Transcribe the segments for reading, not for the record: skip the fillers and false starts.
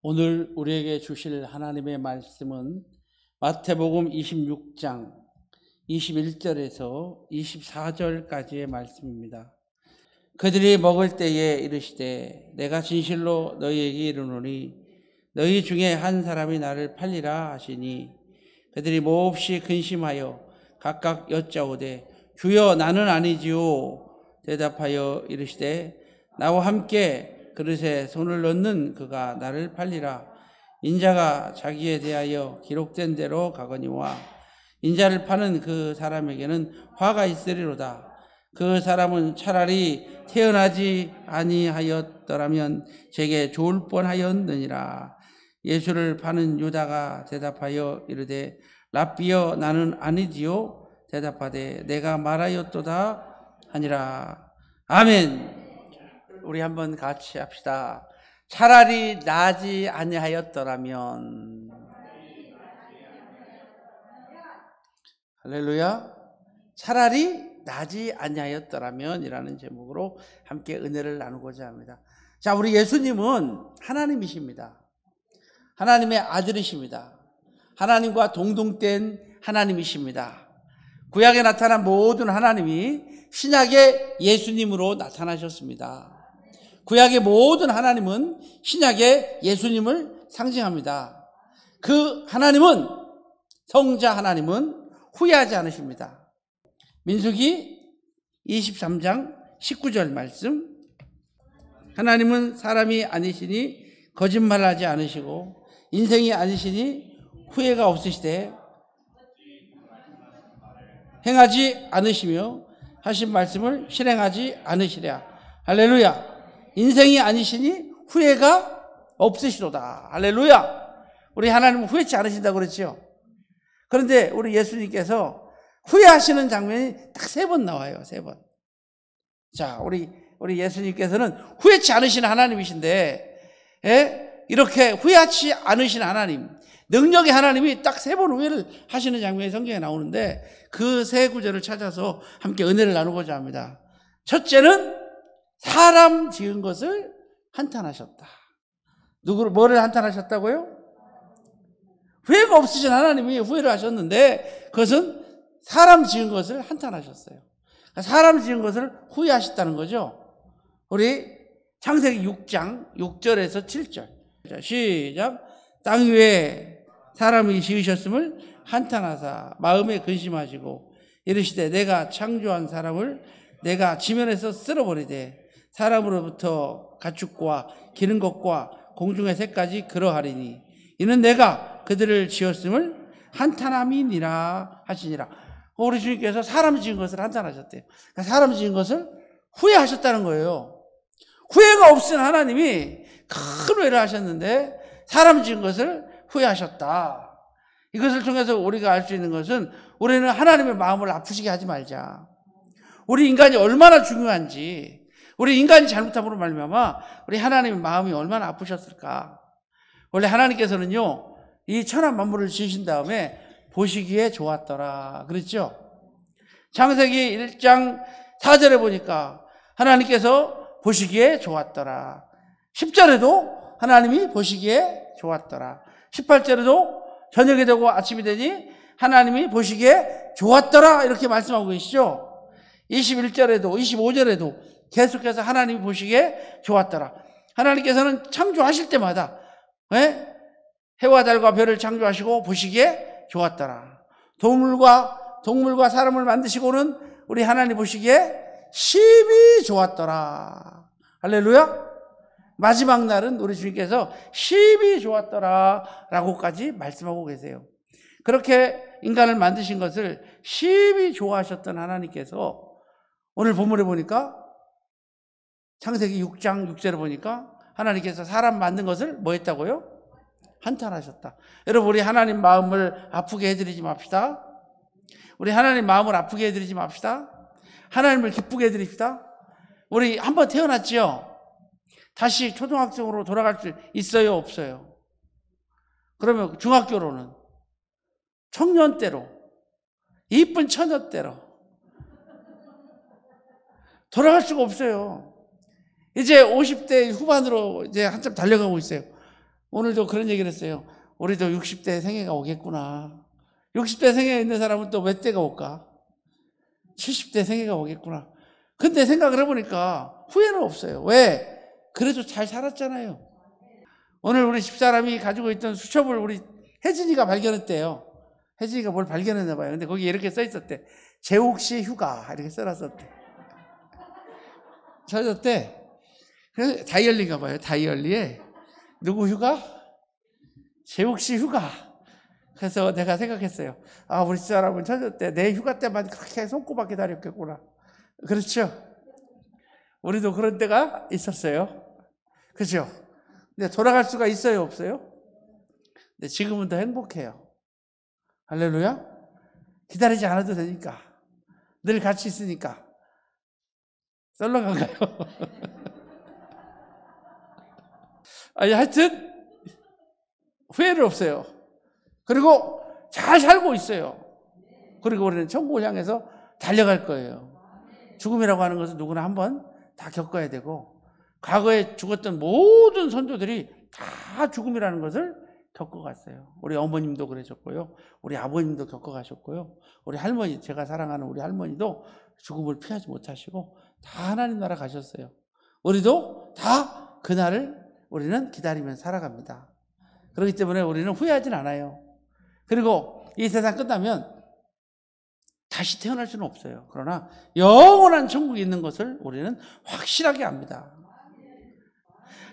오늘 우리에게 주실 하나님의 말씀은 마태복음 26장 21절에서 24절까지의 말씀입니다. 그들이 먹을 때에 이르시되 내가 진실로 너희에게 이르노니 너희 중에 한 사람이 나를 팔리라 하시니 그들이 몹시 근심하여 각각 여짜오되 주여 나는 아니지요. 대답하여 이르시되 나와 함께 그릇에 손을 넣는 그가 나를 팔리라. 인자가 자기에 대하여 기록된 대로 가거니와 인자를 파는 그 사람에게는 화가 있으리로다. 그 사람은 차라리 태어나지 아니하였더라면 제게 좋을 뻔하였느니라. 예수를 파는 유다가 대답하여 이르되 랍비여 나는 아니지요. 대답하되 내가 말하였도다 하니라. 아멘. 우리 한번 같이 합시다. 차라리 나지 아니하였더라면. 할렐루야. 차라리 나지 아니하였더라면 이라는 제목으로 함께 은혜를 나누고자 합니다. 자, 우리 예수님은 하나님이십니다. 하나님의 아들이십니다. 하나님과 동등된 하나님이십니다. 구약에 나타난 모든 하나님이 신약의 예수님으로 나타나셨습니다. 구약의 모든 하나님은 신약의 예수님을 상징합니다. 그 하나님은, 성자 하나님은 후회하지 않으십니다. 민수기 23장 19절 말씀. 하나님은 사람이 아니시니 거짓말하지 않으시고 인생이 아니시니 후회가 없으시되 행하지 않으시며 하신 말씀을 실행하지 않으시랴. 할렐루야. 인생이 아니시니 후회가 없으시로다. 할렐루야. 우리 하나님은 후회치 않으신다고 그랬죠. 그런데 우리 예수님께서 후회하시는 장면이 딱 3번 나와요. 3번. 자, 우리 예수님께서는 후회치 않으시는 하나님이신데, 이렇게 후회하지 않으시는 하나님, 능력의 하나님이 딱 3번 후회를 하시는 장면이 성경에 나오는데 그 3구절을 찾아서 함께 은혜를 나누고자 합니다. 첫째는 사람 지은 것을 한탄하셨다. 뭐를 한탄하셨다고요? 후회가 없으신 하나님이 후회를 하셨는데 그것은 사람 지은 것을 한탄하셨어요. 사람 지은 것을 후회하셨다는 거죠. 우리 창세기 6장 6절에서 7절. 자, 시작. 땅 위에 사람이 지으셨음을 한탄하사 마음에 근심하시고 이르시되 내가 창조한 사람을 내가 지면에서 쓸어버리되 사람으로부터 가축과 기는 것과 공중의 새까지 그러하리니 이는 내가 그들을 지었음을 한탄함이니라 하시니라. 우리 주님께서 사람 지은 것을 한탄하셨대요. 그러니까 사람 지은 것을 후회하셨다는 거예요. 후회가 없으신 하나님이 큰 후회를 하셨는데 사람 지은 것을 후회하셨다. 이것을 통해서 우리가 알 수 있는 것은 우리는 하나님의 마음을 아프시게 하지 말자. 우리 인간이 얼마나 중요한지, 우리 인간이 잘못함으로 말미암아 우리 하나님의 마음이 얼마나 아프셨을까. 원래 하나님께서는요, 이 천하 만물을 지으신 다음에 보시기에 좋았더라 그랬죠. 창세기 1장 4절에 보니까 하나님께서 보시기에 좋았더라. 10절에도 하나님이 보시기에 좋았더라. 18절에도 저녁이 되고 아침이 되니 하나님이 보시기에 좋았더라 이렇게 말씀하고 계시죠. 21절에도 25절에도 계속해서 하나님이 보시기에 좋았더라. 하나님께서는 창조하실 때마다 해와 달과 별을 창조하시고 보시기에 좋았더라. 동물과 사람을 만드시고는 우리 하나님 보시기에 심히 좋았더라. 할렐루야. 마지막 날은 우리 주님께서 심히 좋았더라 라고까지 말씀하고 계세요. 그렇게 인간을 만드신 것을 심히 좋아하셨던 하나님께서 오늘 본문에 보니까 창세기 6장 6절에 보니까 하나님께서 사람 만든 것을 뭐 했다고요? 한탄하셨다. 여러분, 우리 하나님 마음을 아프게 해드리지 맙시다. 우리 하나님 마음을 아프게 해드리지 맙시다. 하나님을 기쁘게 해드립시다. 우리 한번 태어났지요? 다시 초등학생으로 돌아갈 수 있어요? 없어요? 그러면 중학교로는 청년 때로, 이쁜 처녀 때로 돌아갈 수가 없어요. 이제 50대 후반으로 이제 한참 달려가고 있어요. 오늘도 그런 얘기를 했어요. 우리도 60대 생애가 오겠구나. 60대 생애에 있는 사람은 또 몇 대가 올까? 70대 생애가 오겠구나. 근데 생각을 해보니까 후회는 없어요. 왜? 그래도 잘 살았잖아요. 오늘 우리 집사람이 가지고 있던 수첩을 우리 혜진이가 발견했대요. 혜진이가 뭘 발견했나 봐요. 근데 거기 이렇게 써 있었대. 재욱 씨 휴가 이렇게 써놨었대. 써졌대. 그래서 다이얼리인가 봐요. 다이얼리에 누구 휴가? 재욱 씨 휴가. 그래서 내가 생각했어요. 아, 우리 집사람은 찾았대. 내 휴가 때만 그렇게 손꼽아 기다렸겠구나. 그렇죠? 우리도 그런 때가 있었어요. 그죠? 근데 돌아갈 수가 있어요, 없어요? 근데 지금은 더 행복해요. 할렐루야? 기다리지 않아도 되니까. 늘 같이 있으니까. 썰렁한가요? 아니, 하여튼, 후회는 없어요. 그리고 잘 살고 있어요. 그리고 우리는 천국을 향해서 달려갈 거예요. 죽음이라고 하는 것은 누구나 한번 다 겪어야 되고, 과거에 죽었던 모든 선조들이 다 죽음이라는 것을 겪어갔어요. 우리 어머님도 그러셨고요. 우리 아버님도 겪어가셨고요. 우리 할머니, 제가 사랑하는 우리 할머니도 죽음을 피하지 못하시고 다 하나님 나라 가셨어요. 우리도 다 그날을 우리는 기다리면서 살아갑니다. 그렇기 때문에 우리는 후회하진 않아요. 그리고 이 세상 끝나면 다시 태어날 수는 없어요. 그러나 영원한 천국이 있는 것을 우리는 확실하게 압니다.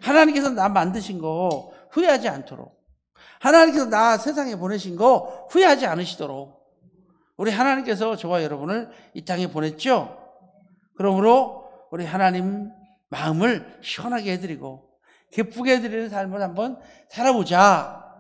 하나님께서 나 만드신 거 후회하지 않도록, 하나님께서 나 세상에 보내신 거 후회하지 않으시도록, 우리 하나님께서 저와 여러분을 이 땅에 보냈죠. 그러므로 우리 하나님 마음을 시원하게 해드리고 기쁘게 해드리는 삶을 한번 살아보자.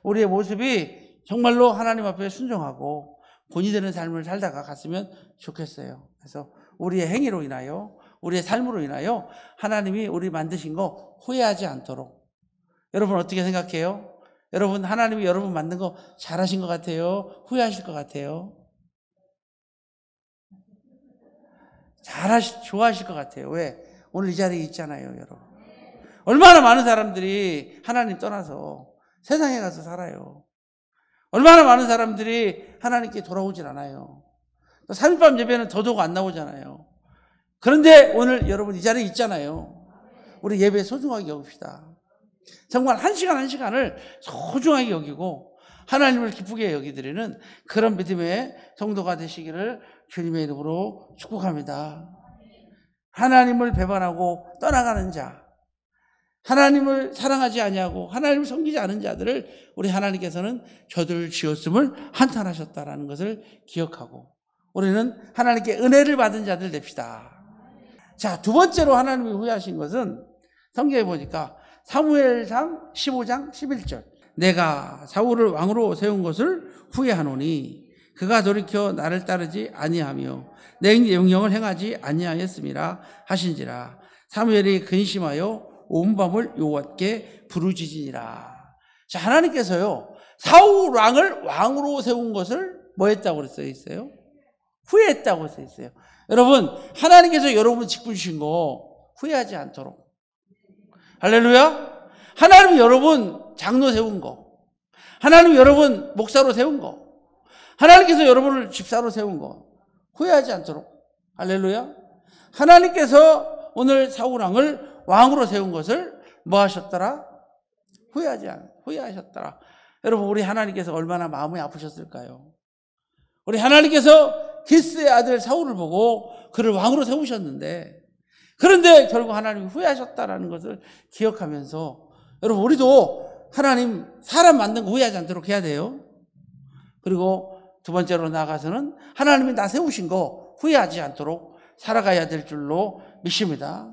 우리의 모습이 정말로 하나님 앞에 순종하고 본이 되는 삶을 살다가 갔으면 좋겠어요. 그래서 우리의 행위로 인하여, 우리의 삶으로 인하여 하나님이 우리 만드신 거 후회하지 않도록. 여러분 어떻게 생각해요? 여러분, 하나님이 여러분 만든 거 잘하신 것 같아요? 후회하실 것 같아요? 좋아하실 것 같아요. 왜? 오늘 이 자리에 있잖아요, 여러분. 얼마나 많은 사람들이 하나님 떠나서 세상에 가서 살아요. 얼마나 많은 사람들이 하나님께 돌아오질 않아요. 3일밤 예배는 더더욱 안 나오잖아요. 그런데 오늘 여러분 이 자리에 있잖아요. 우리 예배 소중하게 여깁시다. 정말 한 시간 한 시간을 소중하게 여기고 하나님을 기쁘게 여기드리는 그런 믿음의 성도가 되시기를 주님의 이름으로 축복합니다. 하나님을 배반하고 떠나가는 자, 하나님을 사랑하지 아니하고 하나님을 섬기지 않은 자들을 우리 하나님께서는 저들 지었음을 한탄하셨다라는 것을 기억하고 우리는 하나님께 은혜를 받은 자들 됩시다. 자, 두 번째로 하나님이 후회하신 것은 성경에 보니까 사무엘상 15장 11절. 내가 사울을 왕으로 세운 것을 후회하노니 그가 돌이켜 나를 따르지 아니하며 내 명령을 행하지 아니하였음이라 하신지라. 사무엘이 근심하여 온 밤을 여호와께 부르짖으니라. 자, 하나님께서요 사울 왕을 왕으로 세운 것을 뭐 했다고 써 있어요? 후회했다고 써 있어요. 여러분, 하나님께서 여러분 직분 주신 거 후회하지 않도록. 할렐루야. 하나님이 여러분 장로 세운 거, 하나님이 여러분 목사로 세운 거, 하나님께서 여러분을 집사로 세운 거 후회하지 않도록. 할렐루야. 하나님께서 오늘 사울 왕을 왕으로 세운 것을 뭐 하셨더라? 후회하셨더라. 여러분, 우리 하나님께서 얼마나 마음이 아프셨을까요? 우리 하나님께서 기스의 아들 사울을 보고 그를 왕으로 세우셨는데, 그런데 결국 하나님이 후회하셨다라는 것을 기억하면서 여러분, 우리도 하나님 사람 만든 거 후회하지 않도록 해야 돼요. 그리고 두 번째로 나아가서는 하나님이 나 세우신 거 후회하지 않도록 살아가야 될 줄로 믿습니다.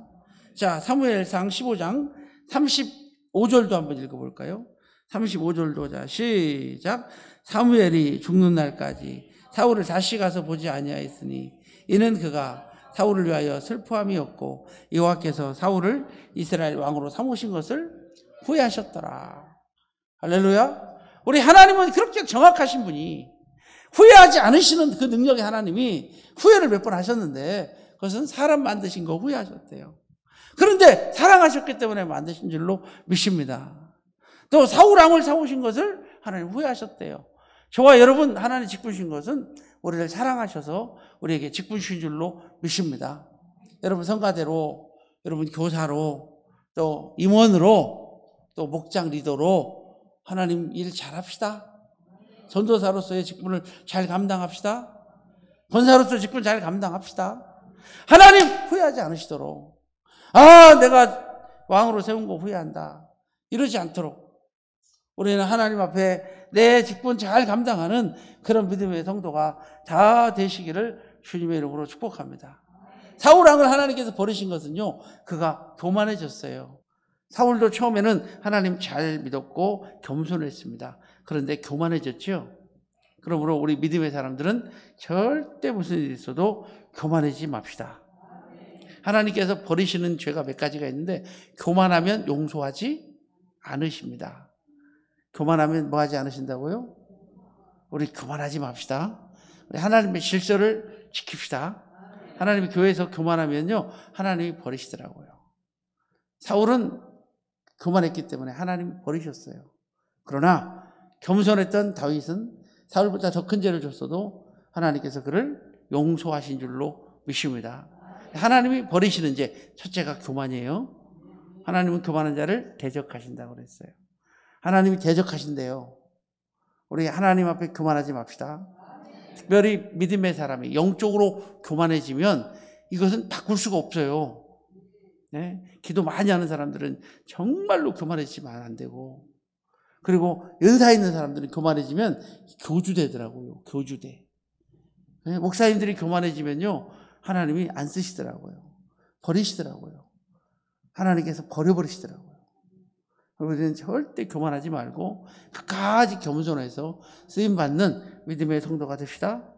자, 사무엘상 15장 35절도 한번 읽어볼까요? 35절도 자 시작. 사무엘이 죽는 날까지 사울을 다시 가서 보지 아니하였으니 이는 그가 사울을 위하여 슬퍼함이었고 여호와께서 사울을 이스라엘 왕으로 삼으신 것을 후회하셨더라. 할렐루야. 우리 하나님은 그렇게 정확하신 분이, 후회하지 않으시는 그 능력의 하나님이 후회를 몇 번 하셨는데 그것은 사람 만드신 거 후회하셨대요. 그런데 사랑하셨기 때문에 만드신 줄로 믿습니다. 또 사울왕을 사오신 것을 하나님 후회하셨대요. 저와 여러분 하나님 직분 주신 것은 우리를 사랑하셔서 우리에게 직분 주신 줄로 믿습니다. 여러분 성가대로, 여러분 교사로, 또 임원으로, 또 목장 리더로 하나님 일 잘합시다. 전도사로서의 직분을 잘 감당합시다. 권사로서 직분 잘 감당합시다. 하나님 후회하지 않으시도록, 내가 왕으로 세운 거 후회한다, 이러지 않도록 우리는 하나님 앞에 내 직분 잘 감당하는 그런 믿음의 성도가 다 되시기를 주님의 이름으로 축복합니다. 사울왕을 하나님께서 버리신 것은요, 그가 교만해졌어요. 사울도 처음에는 하나님 잘 믿었고 겸손했습니다. 그런데 교만해졌죠. 그러므로 우리 믿음의 사람들은 절대 무슨 일이 있어도 교만하지 맙시다. 하나님께서 버리시는 죄가 몇 가지가 있는데, 교만하면 용서하지 않으십니다. 교만하면 뭐 하지 않으신다고요? 우리 교만하지 맙시다. 우리 하나님의 질서를 지킵시다. 하나님의 교회에서 교만하면요, 하나님이 버리시더라고요. 사울은 교만했기 때문에 하나님이 버리셨어요. 그러나 겸손했던 다윗은 사울보다 더 큰 죄를 줬어도 하나님께서 그를 용서하신 줄로 믿습니다. 하나님이 버리시는 죄, 첫째가 교만이에요. 하나님은 교만한 자를 대적하신다고 그랬어요. 하나님이 대적하신대요. 우리 하나님 앞에 교만하지 맙시다. 특별히 믿음의 사람이 영적으로 교만해지면 이것은 바꿀 수가 없어요. 네? 기도 많이 하는 사람들은 정말로 교만해지면 안 되고, 그리고 연사 있는 사람들은 교만해지면 교주되더라고요. 교주대. 네? 목사님들이 교만해지면요, 하나님이 안 쓰시더라고요. 버리시더라고요. 하나님께서 버려버리시더라고요. 우리는 절대 교만하지 말고 끝까지 겸손해서 쓰임받는 믿음의 성도가 됩시다.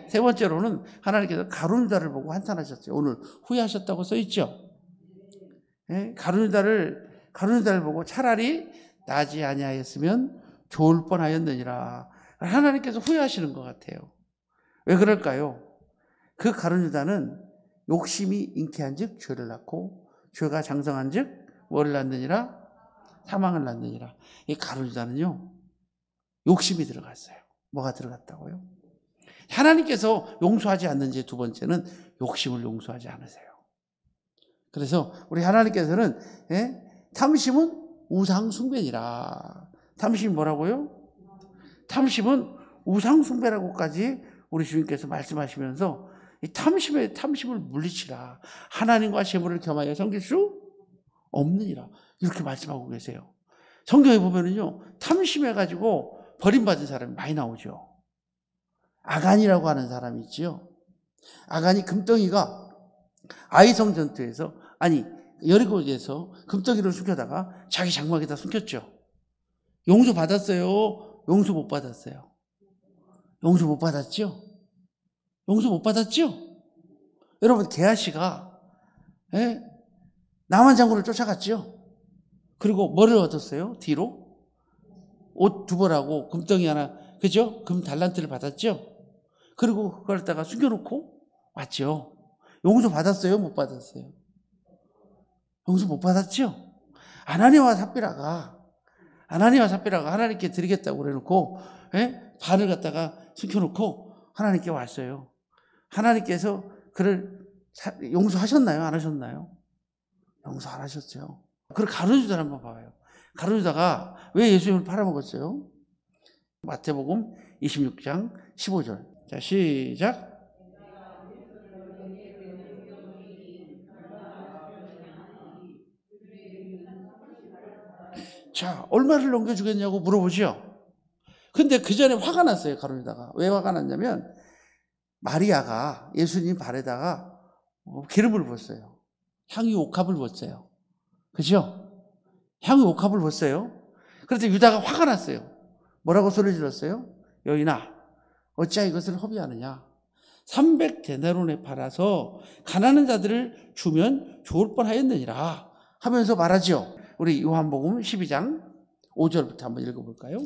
세 번째로는 하나님께서 가룟 유다를 보고 한탄하셨어요. 오늘 후회하셨다고 써있죠. 네? 가룟 유다를 보고 차라리 나지 아니하였으면 좋을 뻔하였느니라. 하나님께서 후회하시는 것 같아요. 왜 그럴까요? 그 가룟 유다는 욕심이 잉태한 즉 죄를 낳고, 죄가 장성한 즉 뭐를 낳느니라? 사망을 낳느니라. 이 가룟 유다는요, 욕심이 들어갔어요. 뭐가 들어갔다고요? 하나님께서 용서하지 않는 죄 두 번째는 욕심을 용서하지 않으세요. 그래서 우리 하나님께서는 탐심은 우상 숭배니라. 탐심이 뭐라고요? 탐심은 우상 숭배라고까지 우리 주님께서 말씀하시면서 이 탐심을 물리치라. 하나님과 재물을 겸하여 섬길 수 없느니라. 이렇게 말씀하고 계세요. 성경에 보면은요, 탐심해가지고 버림받은 사람이 많이 나오죠. 아간이라고 하는 사람이 있지요. 아간이 금덩이가 아이성 전투에서, 여리고에서 금덩이를 숨겨다가 자기 장막에다 숨겼죠. 용서 받았어요? 용서 못 받았어요? 용서 못 받았죠? 용서 못 받았죠? 여러분, 게하시가 나만 장군을 쫓아갔죠. 그리고 뭐를 얻었어요? 뒤로 옷 두 벌하고 금덩이 하나, 그죠? 금 달란트를 받았죠. 그리고 그걸 갖다가 숨겨놓고 왔죠. 용서 받았어요? 못 받았어요? 용서 못 받았죠. 아나니아와 삽비라가 하나님께 드리겠다고 그래놓고 반을 갖다가 숨겨놓고 하나님께 왔어요. 하나님께서 그를 용서하셨나요? 안 하셨나요? 용서 안 하셨죠. 그리고 가룟 유다를 한번 봐봐요. 가룟 유다가 왜 예수님을 팔아먹었어요? 마태복음 26장 15절. 자, 시작. 자, 얼마를 넘겨주겠냐고 물어보죠. 근데 그 전에 화가 났어요, 가룟 유다가. 왜 화가 났냐면, 마리아가 예수님 발에다가 기름을 부었어요. 향유 옥합을 부었어요. 그죠? 향유 옥합을 부었어요. 그래서 유다가 화가 났어요. 뭐라고 소리 질렀어요? 여인아, 어찌하여 이것을 허비하느냐? 300데나론에 팔아서 가난한 자들을 주면 좋을 뻔하였느니라 하면서 말하죠. 우리 요한복음 12장 5절부터 한번 읽어볼까요?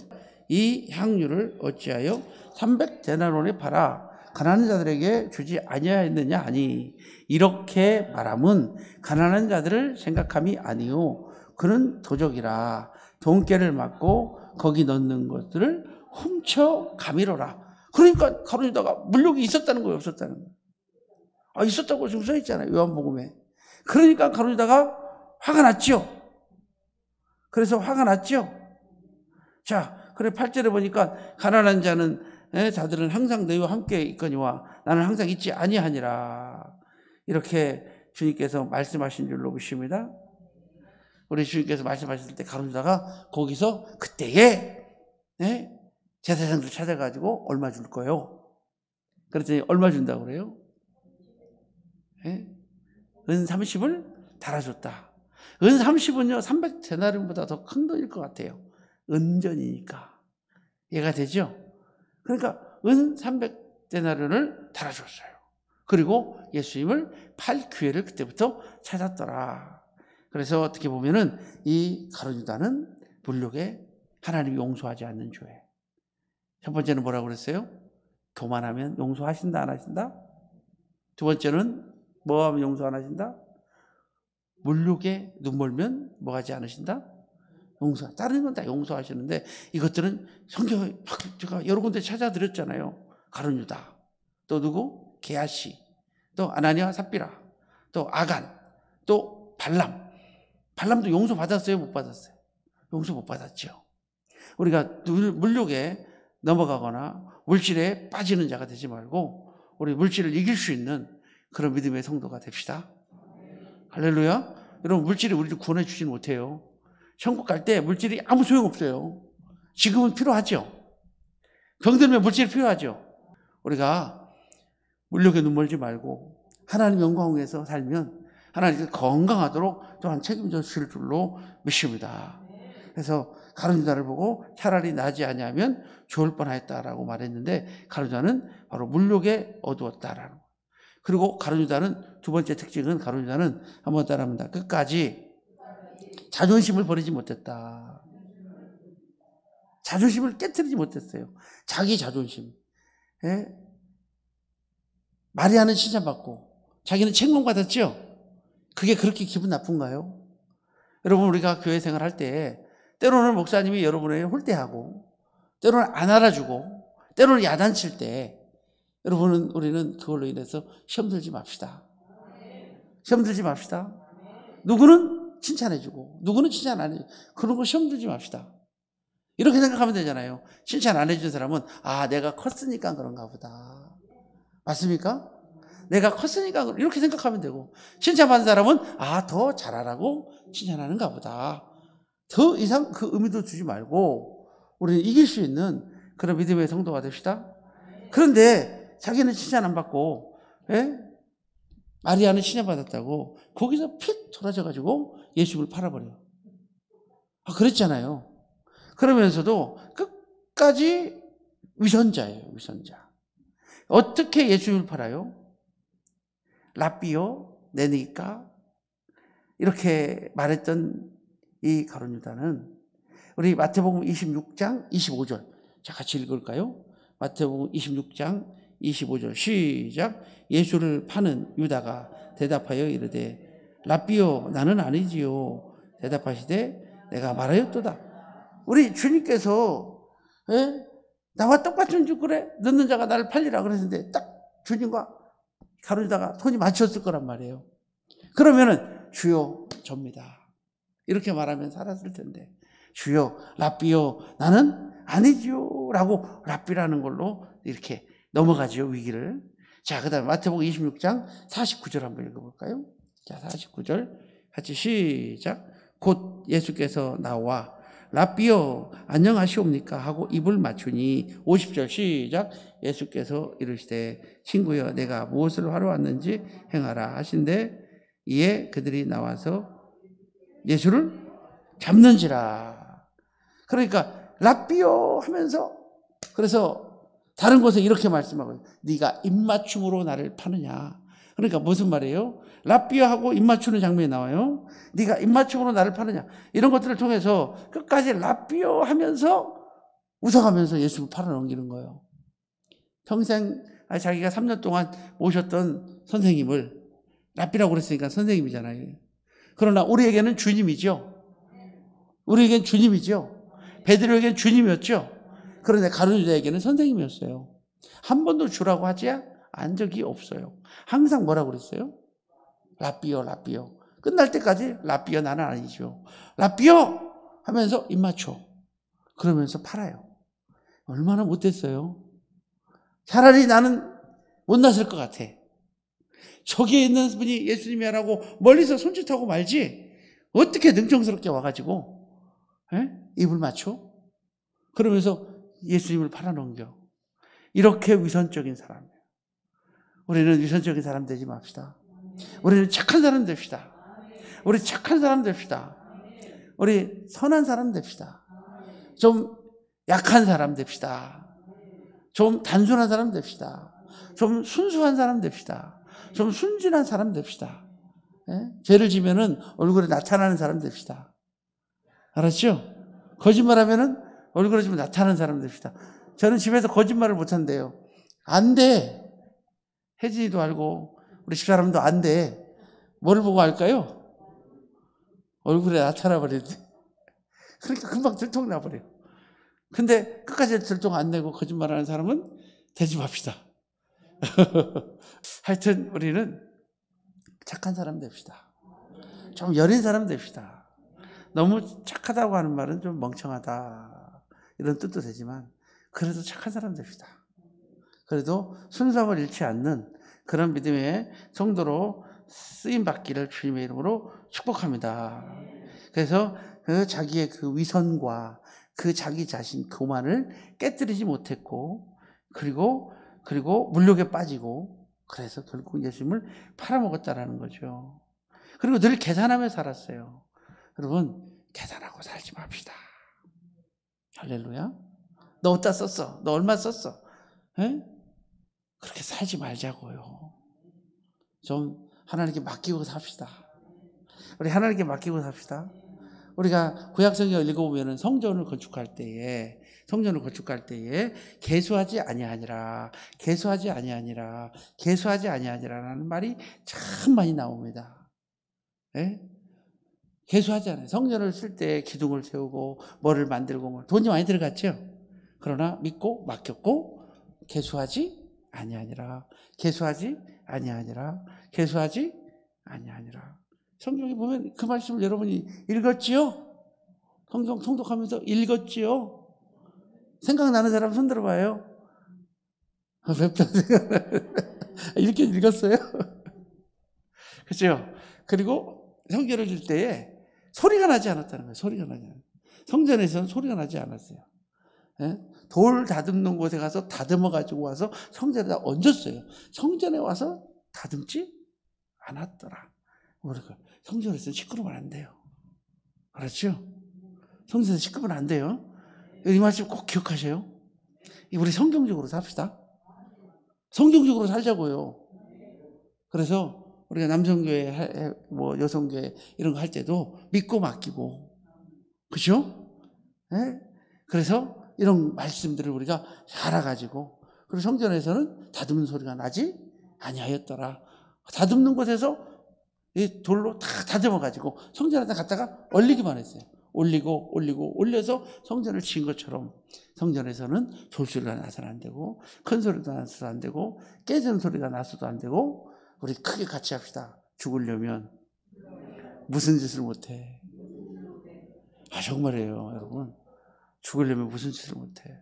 이 향유를 어찌하여 300데나론에 팔아 가난한 자들에게 주지 아니하였느냐 하니, 이렇게 말함은 가난한 자들을 생각함이 아니요 그는 도적이라. 돈깨를 맞고 거기 넣는 것들을 훔쳐 가미로라. 그러니까 가룟유다가 물욕이 있었다는 거예요, 없었다는 거예요? 아, 있었다고 지금 써 있잖아요, 요한복음에. 그러니까 가룟유다가 화가 났죠. 그래서 화가 났죠. 자, 그래 8절에 보니까 가난한 자들은 항상 너희와 함께 있거니와 나는 항상 있지 아니하니라. 이렇게 주님께서 말씀하신 줄로 보십니다. 우리 주님께서 말씀하셨을 때 가룟유다가 거기서 그때에 제사장들 찾아가지고 얼마 줄 거요? 그랬더니 얼마 준다고 그래요? 은 30을 달아줬다. 은 30은요 300데나리온보다 더 큰 돈일 것 같아요. 은전이니까. 이해가 되죠? 그러니까 은 300데나리온을 달아줬어요. 그리고 예수님을 팔 기회를 그때부터 찾았더라. 그래서 어떻게 보면은 이 가룟유다는 물욕에 하나님이 용서하지 않는 죄. 첫 번째는 뭐라고 그랬어요? 교만하면 용서하신다 안 하신다? 두 번째는 뭐하면 용서 안 하신다? 물욕에 눈멀면 뭐하지 않으신다? 용서. 다른 건 다 용서하시는데 이것들은 성경에 제가 여러 군데 찾아드렸잖아요. 가룟유다, 또 누구? 게하시, 또 아나니아 삽비라, 또 아간, 또 발람도 용서 받았어요, 못 받았어요? 용서 못 받았죠. 우리가 물욕에 넘어가거나 물질에 빠지는 자가 되지 말고 우리 물질을 이길 수 있는 그런 믿음의 성도가 됩시다. 할렐루야. 여러분, 물질이 우리를 구원해 주진 못해요. 천국 갈 때 물질이 아무 소용없어요. 지금은 필요하죠. 병들면 물질이 필요하죠. 우리가 물욕에 눈멀지 말고 하나님 영광 위에서 살면 하나님께서 건강하도록 또한 책임져 주실 줄로 믿습니다. 그래서 가룟유다를 보고 차라리 나지 아니하면 좋을 뻔하였다라고 말했는데 가룟유다는 바로 물욕에 어두웠다라는 거예요. 그리고 가룟유다는 두 번째 특징은 가룟유다는 한번 따라합니다. 끝까지 자존심을 버리지 못했다. 자존심을 깨트리지 못했어요. 자기 자존심. 마리아는 칭찬받고 자기는 책망받았죠. 그게 그렇게 기분 나쁜가요? 여러분, 우리가 교회 생활할 때 때로는 목사님이 여러분을 홀대하고 때로는 안 알아주고 때로는 야단칠 때 우리는 그걸로 인해서 시험 들지 맙시다. 시험 들지 맙시다. 누구는 칭찬해주고 누구는 칭찬 안 해주고 그런 거 시험 들지 맙시다. 이렇게 생각하면 되잖아요. 칭찬 안 해준 사람은 내가 컸으니까 그런가 보다. 맞습니까? 내가 컸으니까 이렇게 생각하면 되고 칭찬받은 사람은 더 잘하라고 칭찬하는가 보다. 더 이상 그 의미도 주지 말고 우리는 이길 수 있는 그런 믿음의 성도가 됩시다. 그런데 자기는 칭찬 안 받고 마리아는 칭찬받았다고 거기서 픽 돌아져가지고 예수를 팔아버려요. 그랬잖아요. 그러면서도 끝까지 위선자예요. 위선자. 어떻게 예수님을 팔아요? 라삐오, 내니까 이렇게 말했던 이 가룟유다는 우리 마태복음 26장 25절 자 같이 읽을까요? 마태복음 26장 25절 시작. 예수를 파는 유다가 대답하여 이르되 라삐오 나는 아니지요. 대답하시되 내가 말하였도다. 우리 주님께서 나와 똑같은 죽그래 넣는 자가 나를 팔리라 그랬는데 딱 주님과 가룟유다가 손이 맞췄을 거란 말이에요. 그러면은 주여 접니다. 이렇게 말하면 살았을 텐데 주여 라삐요 나는 아니지요 라고 라삐라는 걸로 이렇게 넘어가죠 위기를. 자, 그 다음에 마태복음 26장 49절 한번 읽어볼까요? 자, 49절 같이 시작. 곧 예수께서 나와 라삐요 안녕하시옵니까 하고 입을 맞추니 50절 시작. 예수께서 이르시되 친구여 내가 무엇을 하러 왔는지 행하라 하신대 이에 그들이 나와서 예수를 잡는지라. 그러니까 라삐요 하면서 그래서 다른 곳에 이렇게 말씀하고요. 네가 입맞춤으로 나를 파느냐. 그러니까 무슨 말이에요? 라삐요 하고 입맞추는 장면이 나와요. 네가 입맞춤으로 나를 파느냐. 이런 것들을 통해서 끝까지 라삐요 하면서 웃어가면서 예수를 팔아넘기는 거예요. 평생 자기가 3년 동안 모셨던 선생님을 라삐라고 그랬으니까 선생님이잖아요. 그러나 우리에게는 주님이죠. 우리에겐 주님이죠. 베드로에겐 주님이었죠. 그런데 가룟 유다에게는 선생님이었어요. 한 번도 주라고 하지 않은 적이 없어요. 항상 뭐라고 그랬어요? 라삐요, 라삐요. 끝날 때까지 라삐요, 나는 아니죠. 라삐요! 하면서 입 맞춰. 그러면서 팔아요. 얼마나 못됐어요. 차라리 나는 못 났을 것 같아. 저기에 있는 분이 예수님이라고 멀리서 손짓하고 말지 어떻게 능청스럽게 와가지고 입을 맞춰? 그러면서 예수님을 팔아넘겨. 이렇게 위선적인 사람이에요. 우리는 위선적인 사람 되지 맙시다. 우리는 착한 사람 됩시다. 우리 착한 사람 됩시다. 우리 선한 사람 됩시다. 좀 약한 사람 됩시다. 좀 단순한 사람 됩시다. 좀 순수한 사람 됩시다. 좀 순진한 사람 됩시다. 죄를 지면은 얼굴에 나타나는 사람 됩시다. 알았죠? 거짓말하면은 얼굴에 좀 나타나는 사람 됩시다. 저는 집에서 거짓말을 못한대요. 안 돼. 혜진이도 알고 우리 집사람도 안 돼. 뭘 보고 할까요? 얼굴에 나타나 버리는데. 그러니까 금방 들통나버려요. 근데 끝까지 들통 안 내고 거짓말하는 사람은 되지 맙시다. 하여튼 우리는 착한 사람 됩시다. 좀 여린 사람 됩시다. 너무 착하다고 하는 말은 좀 멍청하다 이런 뜻도 되지만 그래도 착한 사람 됩시다. 그래도 순수함을 잃지 않는 그런 믿음의 성도로 쓰임받기를 주님의 이름으로 축복합니다. 그래서 그 자기의 그 위선과 그 자기 자신 교만을 깨뜨리지 못했고 그리고 물욕에 빠지고 그래서 결국 예수님을 팔아먹었다라는 거죠. 그리고 늘 계산하며 살았어요. 여러분 계산하고 살지 맙시다. 할렐루야. 너 어디다 썼어? 너 얼마 썼어? 에? 그렇게 살지 말자고요. 좀 하나님께 맡기고 삽시다. 우리 하나님께 맡기고 삽시다. 우리가 구약성경을 읽어보면 성전을 건축할 때에 개수하지 아니하니라 라는 말이 참 많이 나옵니다. 예? 개수하지 않아요. 성전을 쓸 때 기둥을 세우고 뭐를 만들고 돈이 많이 들어갔죠. 그러나 믿고 맡겼고 개수하지 아니하니라. 성경에 보면 그 말씀을 여러분이 읽었지요? 성경 통독하면서 읽었지요? 생각나는 사람 손 들어봐요. 이렇게 읽었어요? 그렇죠? 그리고 성경을 줄 때에 소리가 나지 않았다는 거예요. 성전에서는 소리가 나지 않았어요. 돌 다듬는 곳에 가서 다듬어 가지고 와서 성전에다 얹었어요. 성전에 와서 다듬지 않았더라. 모르겠어요. 성전에서는 시끄러우면 안 돼요. 알았죠? 성전에서 시끄러우면 안 돼요. 이 말씀 꼭 기억하세요. 우리 성경적으로 삽시다. 성경적으로 살자고요. 그래서 우리가 남성교회, 여성교회 이런 거 할 때도 믿고 맡기고, 그죠? 네? 그래서 이런 말씀들을 우리가 알아가지고, 그리고 성전에서는 다듬는 소리가 나지 아니하였더라. 다듬는 곳에서 이 돌로 다 다듬어가지고 성전에다 갖다가 얼리기만 했어요. 올려서 성전을 지은 것처럼 성전에서는 돌소리가 나서는 안 되고 큰 소리도 나서도 안 되고 깨지는 소리가 나서도 안 되고 우리 크게 같이 합시다. 죽으려면 무슨 짓을 못해. 정말이에요 여러분. 죽으려면 무슨 짓을 못해.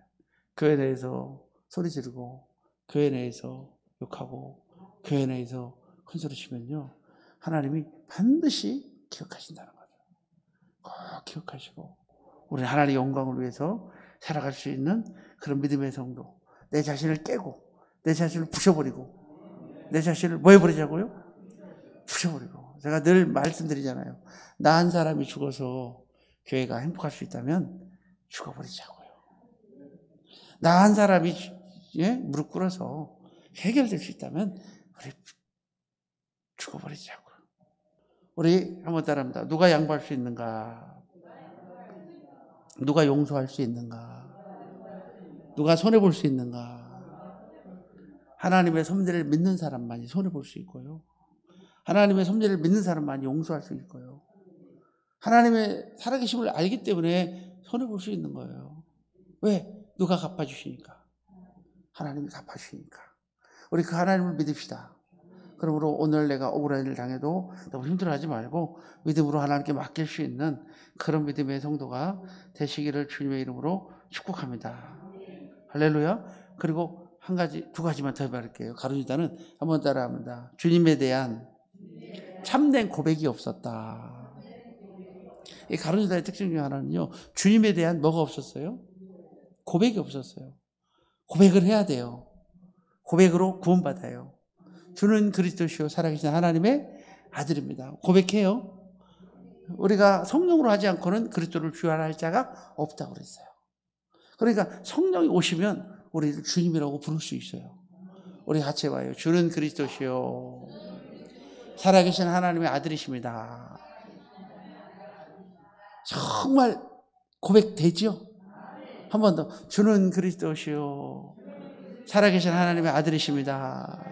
교회 내에서 소리 지르고 교회 내에서 욕하고 교회 내에서 큰 소리 치면요 하나님이 반드시 기억하신다는 거죠. 꼭 기억하시고 우리는 하나님의 영광을 위해서 살아갈 수 있는 그런 믿음의 성도, 내 자신을 깨고 내 자신을 부셔버리고 내 자신을 뭐 해버리자고요? 부셔버리고. 제가 늘 말씀드리잖아요. 나 한 사람이 죽어서 교회가 행복할 수 있다면 죽어버리자고요. 나 한 사람이 무릎 꿇어서 해결될 수 있다면 우리 죽어버리자고요. 우리 한번 따라합니다. 누가 양보할 수 있는가? 누가 용서할 수 있는가? 누가 손해볼 수 있는가? 하나님의 섭리를 믿는 사람만이 손해볼 수 있고요. 하나님의 섭리를 믿는 사람만이 용서할 수 있고요. 하나님의 살아계심을 알기 때문에 손해볼 수 있는 거예요. 왜? 누가 갚아주시니까. 하나님이 갚아주시니까. 우리 그 하나님을 믿읍시다. 그러므로 오늘 내가 억울한 일을 당해도 너무 힘들어하지 말고 믿음으로 하나님께 맡길 수 있는 그런 믿음의 성도가 되시기를 주님의 이름으로 축복합니다. 할렐루야. 그리고 두 가지만 더 말할게요. 가룟유다는 한번 따라합니다. 주님에 대한 참된 고백이 없었다. 이 가룟유다의 특징 중 하나는요, 주님에 대한 뭐가 없었어요? 고백이 없었어요. 고백을 해야 돼요. 고백으로 구원받아요. 주는 그리스도시요 살아계신 하나님의 아들입니다. 고백해요. 우리가 성령으로 하지 않고는 그리스도를 주야할 자가 없다고 그랬어요. 그러니까 성령이 오시면 우리를 주님이라고 부를 수 있어요. 우리 같이 봐요. 주는 그리스도시요 살아계신 하나님의 아들이십니다. 정말 고백되지요? 한 번 더. 주는 그리스도시요 살아계신 하나님의 아들이십니다.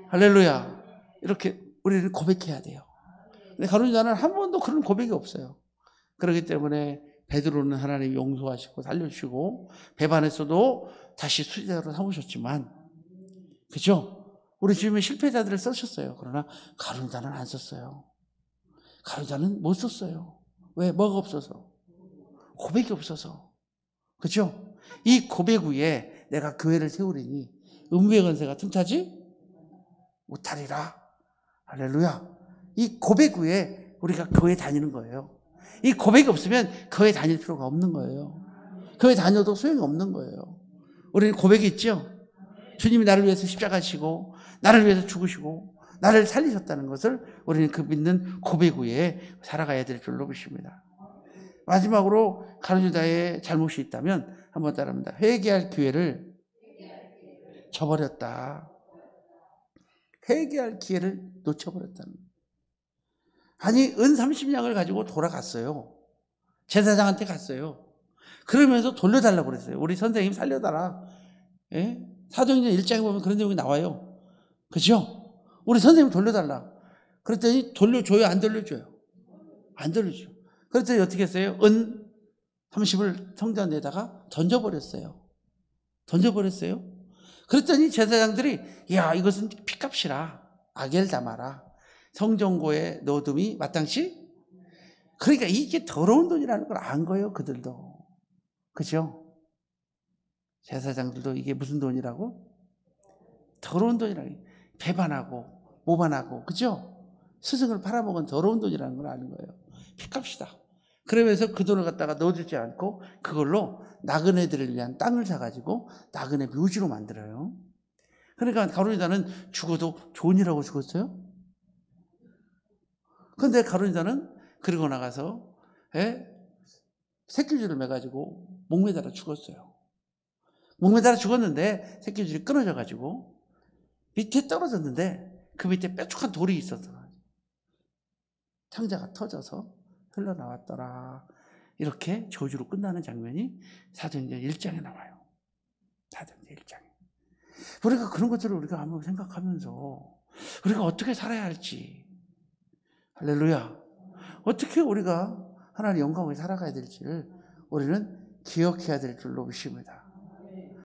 할렐루야. 이렇게 우리는 고백해야 돼요. 근데 가룟유다는 한 번도 그런 고백이 없어요. 그렇기 때문에 베드로는 하나님이 용서하시고 살려주시고 배반했어도 다시 수제자로 삼으셨지만, 그죠? 우리 주님의 실패자들을 쓰셨어요. 그러나 가룟유다는 안 썼어요. 가룟유다는 못 썼어요. 왜? 뭐가 없어서? 고백이 없어서. 그죠? 이 고백 위에 내가 교회를 세우리니 음부의 권세가 틈타지 못하리라. 할렐루야. 이 고백 위에 우리가 교회 다니는 거예요. 이 고백이 없으면 교회 다닐 필요가 없는 거예요. 교회 다녀도 소용이 없는 거예요. 우리는 고백이 있죠? 주님이 나를 위해서 십자가 지고 나를 위해서 죽으시고 나를 살리셨다는 것을 우리는 그 믿는 고백 위에 살아가야 될 줄로 믿습니다. 마지막으로 가룟유다의 잘못이 있다면 한번 따라합니다. 회개할 기회를 저버렸다. 회개할 기회를 놓쳐버렸다는 거예요. 아니, 은 30냥을 가지고 돌아갔어요. 제사장한테 갔어요. 그러면서 돌려달라고 그랬어요. 우리 선생님 살려달라. 예? 사도행전 1장에 보면 그런 내용이 나와요. 그죠? 우리 선생님 돌려달라. 그랬더니 돌려줘요? 안 돌려줘요? 안 돌려줘요. 그랬더니 어떻게 했어요? 은 30을 성전 내다가 던져버렸어요. 던져버렸어요. 그랬더니 제사장들이 야, 이것은 피값이라 아겔 담아라. 성전고에 넣어둠이 마땅치? 그러니까 이게 더러운 돈이라는 걸 안 거예요. 그들도. 그죠? 제사장들도 이게 무슨 돈이라고? 더러운 돈이라고. 배반하고 모반하고, 그죠? 스승을 팔아먹은 더러운 돈이라는 걸 아는 거예요. 피값이다. 그러면서 그 돈을 갖다가 넣어주지 않고 그걸로 나그네들을 위한 땅을 사가지고 나그네 묘지로 만들어요. 그러니까 가룟유다는 죽어도 좋은이라고 죽었어요. 그런데 가룟유다는 그러고 나가서 새끼줄을 매가지고 목매달아 죽었어요. 목매달아 죽었는데 새끼줄이 끊어져가지고 밑에 떨어졌는데 그 밑에 뾰족한 돌이 있었어. 창자가 터져서 흘러나왔더라. 이렇게 저주로 끝나는 장면이 사도행전 1장에 나와요. 사도행전 1장에. 우리가 그런 것들을 우리가 한번 생각하면서 우리가 어떻게 살아야 할지, 할렐루야, 어떻게 우리가 하나님의 영광을 살아가야 될지를 우리는 기억해야 될 줄로 믿습니다.